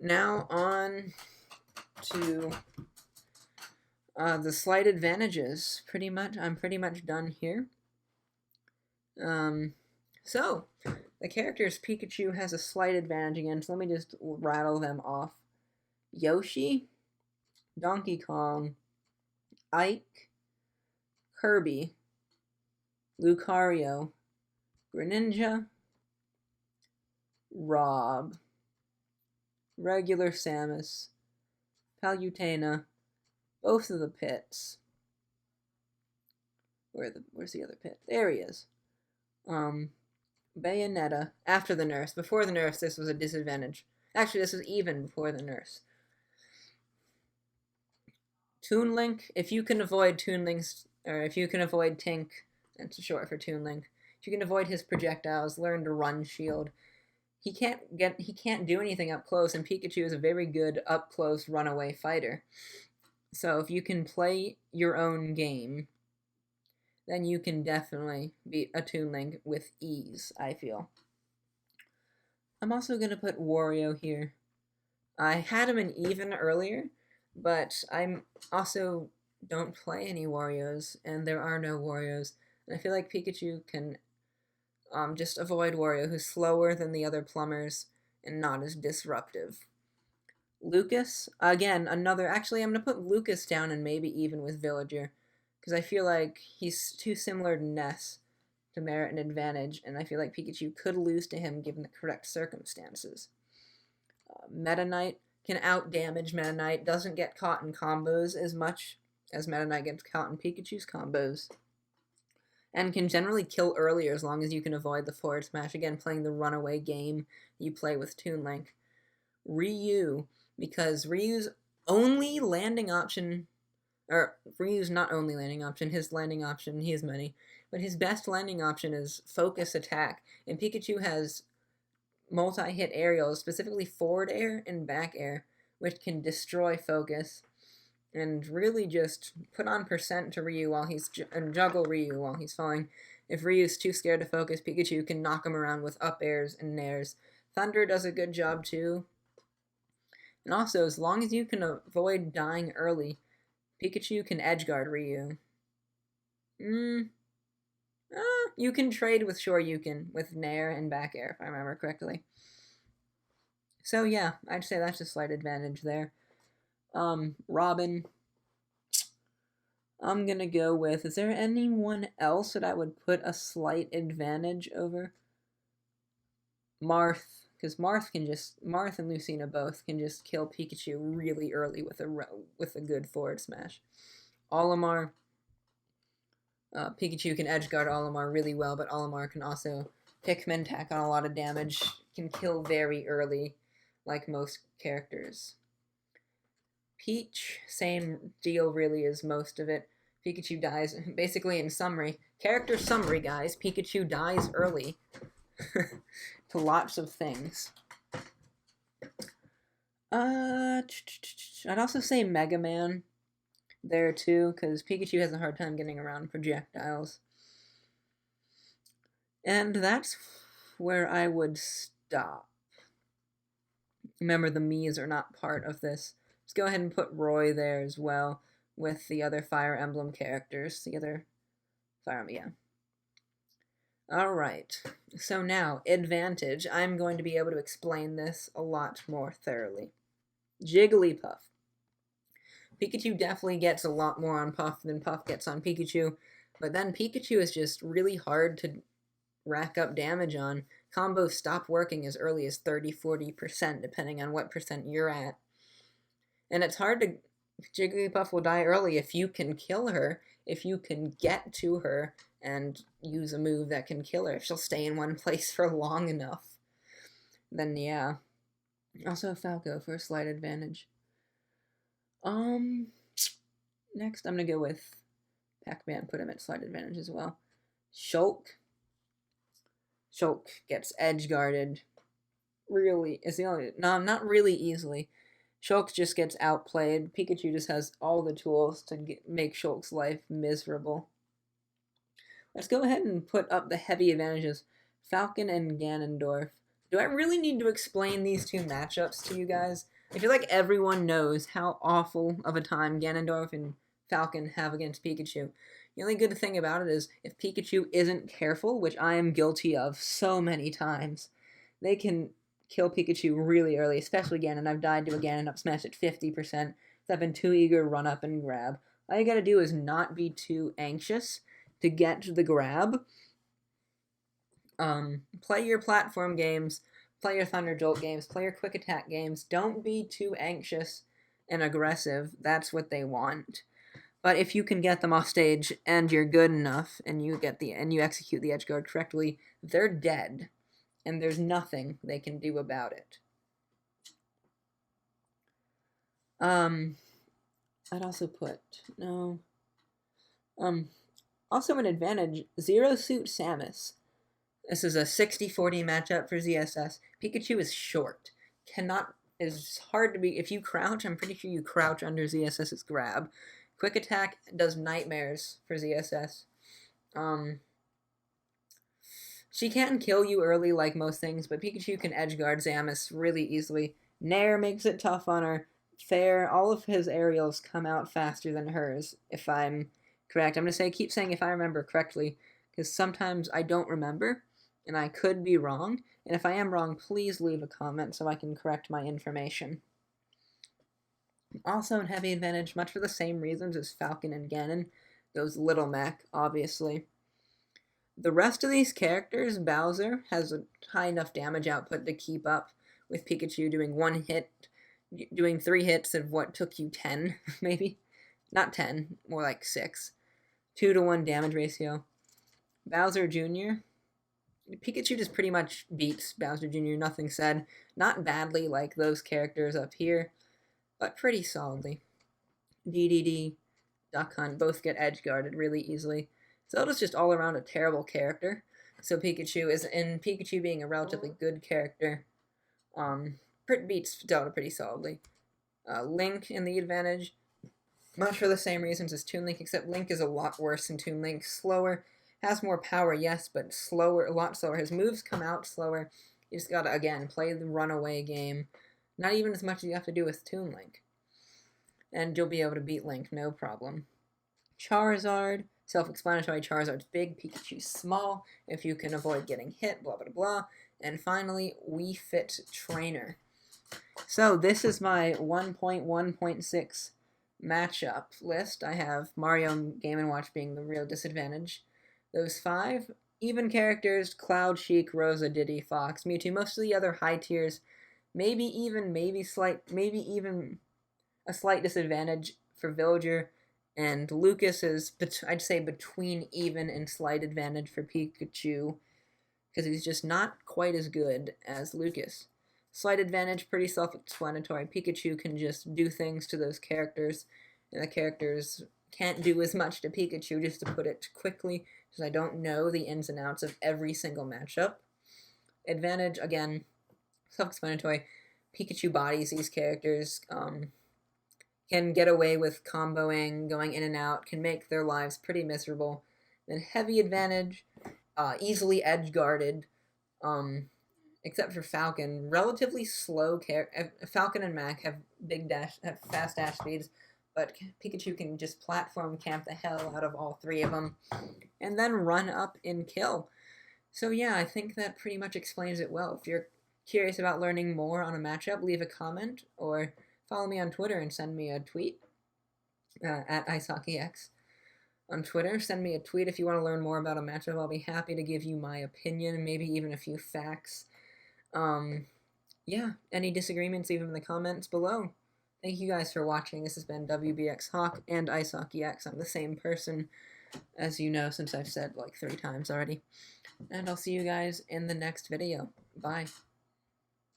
now on to the slight advantages. I'm pretty much done here. So, the characters Pikachu has a slight advantage against. Let me just rattle them off. Yoshi, Donkey Kong, Ike, Kirby, Lucario, Greninja, Rob, regular Samus, Palutena, both of the pits. Where's the other pit? There he is. Bayonetta, after the nerfs. Before the nerfs, this was a disadvantage. Actually, this was even before the nerfs. Toon Link, if you can avoid Toon Link's, or if you can avoid Tink, that's short for Toon Link. If you can avoid his projectiles, learn to run shield. He can't do anything up close, and Pikachu is a very good up close runaway fighter. So if you can play your own game, then you can definitely beat a Toon Link with ease, I feel. I'm also going to put Wario here. I had him in even earlier, but I'm also don't play any Warios, and there are no Warios. And I feel like Pikachu can just avoid Wario, who's slower than the other plumbers and not as disruptive. Lucas, again, actually I'm going to put Lucas down and maybe even with Villager, because I feel like he's too similar to Ness to merit an advantage, and I feel like Pikachu could lose to him given the correct circumstances. Meta Knight can out-damage Meta Knight, doesn't get caught in combos as much as Meta Knight gets caught in Pikachu's combos, and can generally kill earlier as long as you can avoid the forward smash. Again, playing the runaway game you play with Toon Link. Ryu, because Ryu's only landing option, or Ryu's not only landing option, his landing option, he has many, but his best landing option is focus attack, and Pikachu has multi-hit aerials, specifically forward air and back air, which can destroy focus, and really just put on percent to Ryu while he's, and juggle Ryu while he's falling. If Ryu's too scared to focus, Pikachu can knock him around with up airs and nairs. Thunder does a good job too. And also, as long as you can avoid dying early, Pikachu can edgeguard Ryu. You can trade with Shoryuken, with Nair and back air, if I remember correctly. So yeah, I'd say that's a slight advantage there. Robin, I'm gonna go with, is there anyone else that I would put a slight advantage over? Marth, because Marth and Lucina both can just kill Pikachu really early with a good forward smash. Olimar, Pikachu can edgeguard Olimar really well, but Olimar can also Pikmin tack on a lot of damage, can kill very early, like most characters. Peach, same deal really as most of it. Pikachu dies, basically in summary, character summary guys, Pikachu dies early to lots of things. I'd also say Mega Man there too, because Pikachu has a hard time getting around projectiles. And that's where I would stop. Remember, the Miis are not part of this. Let's go ahead and put Roy there as well, with the other Fire Emblem characters. The other Fire Emblem, yeah. Alright, so now, advantage. I'm going to be able to explain this a lot more thoroughly. Jigglypuff. Pikachu definitely gets a lot more on Puff than Puff gets on Pikachu, but then Pikachu is just really hard to rack up damage on. Combos stop working as early as 30-40%, depending on what percent you're at. And it's hard to... Jigglypuff will die early if you can kill her, if you can get to her and use a move that can kill her. If she'll stay in one place for long enough, then yeah. Also Falco for a slight advantage. Next I'm gonna go with Pac-Man, put him at slight advantage as well. Shulk. Shulk gets edge guarded. Really, is the only, no, not really easily. Shulk just gets outplayed. Pikachu just has all the tools to make Shulk's life miserable. Let's go ahead and put up the heavy advantages. Falcon and Ganondorf. Do I really need to explain these two matchups to you guys? I feel like everyone knows how awful of a time Ganondorf and Falcon have against Pikachu. The only good thing about it is if Pikachu isn't careful, which I am guilty of so many times, they can kill Pikachu really early, especially Ganon. I've died to a Ganon up smash at 50%. I've been too eager to run up and grab. All you gotta do is not be too anxious to get to the grab. Play your platform games, play your Thunder Jolt games, play your Quick Attack games. Don't be too anxious and aggressive. That's what they want. But if you can get them off stage and you're good enough and you execute the edge guard correctly, they're dead, and there's nothing they can do about it. I'd also put also an advantage, Zero Suit Samus. This is a 60-40 matchup for ZSS. Pikachu is short. It's hard to be, if you crouch, I'm pretty sure you crouch under ZSS's grab. Quick Attack does nightmares for ZSS. She can kill you early like most things, but Pikachu can edgeguard Samus really easily. Nair makes it tough on her. Fair, all of his aerials come out faster than hers, if I'm correct. I'm going to keep saying if I remember correctly, because sometimes I don't remember, and I could be wrong. And if I am wrong, please leave a comment so I can correct my information. Also in heavy advantage, much for the same reasons as Falcon and Ganon, goes Little Mac, obviously. The rest of these characters, Bowser has a high enough damage output to keep up with Pikachu doing 3 hits of what took you 10, maybe? Not 10, more like 6. 2-to-1 damage ratio. Bowser Jr., Pikachu just pretty much beats Bowser Jr., nothing said. Not badly like those characters up here, but pretty solidly. DDD, Duck Hunt, both get edge guarded really easily. Zelda's just all around a terrible character. So Pikachu being a relatively good character, beats Zelda pretty solidly. Link in the advantage, much for the same reasons as Toon Link, except Link is a lot worse than Toon Link. Slower, has more power, yes, but slower, a lot slower. His moves come out slower. You just gotta, again, play the runaway game. Not even as much as you have to do with Toon Link. And you'll be able to beat Link, no problem. Charizard, self-explanatory, Charizard's big, Pikachu's small, if you can avoid getting hit, blah, blah, blah. And finally, Wii Fit Trainer. So this is my 1.1.6 matchup list. I have Mario and Game & Watch being the real disadvantage. Those 5 even characters, Cloud, Sheik, Rosa, Diddy, Fox, Mewtwo, most of the other high tiers, maybe even a slight disadvantage for Villager, and Lucas is, I'd say, between even and slight advantage for Pikachu, because he's just not quite as good as Lucas. Slight advantage, pretty self-explanatory. Pikachu can just do things to those characters, and the characters can't do as much to Pikachu, just to put it quickly, because I don't know the ins and outs of every single matchup. Advantage, again, self-explanatory. Pikachu bodies these characters, can get away with comboing, going in and out, can make their lives pretty miserable. Then heavy advantage, easily edge-guarded, except for Falcon, relatively slow Falcon and Mac have fast dash speeds, but Pikachu can just platform camp the hell out of all 3 of them, and then run up and kill. So yeah, I think that pretty much explains it well. If you're curious about learning more on a matchup, leave a comment, or follow me on Twitter and send me a tweet, at icehawkEX. On Twitter, send me a tweet if you want to learn more about a matchup. I'll be happy to give you my opinion, maybe even a few facts. Yeah, any disagreements, leave them in the comments below. Thank you guys for watching. This has been WBX Hawk and icehawkEX. I'm the same person, as you know, since I've said like 3 times already. And I'll see you guys in the next video. Bye.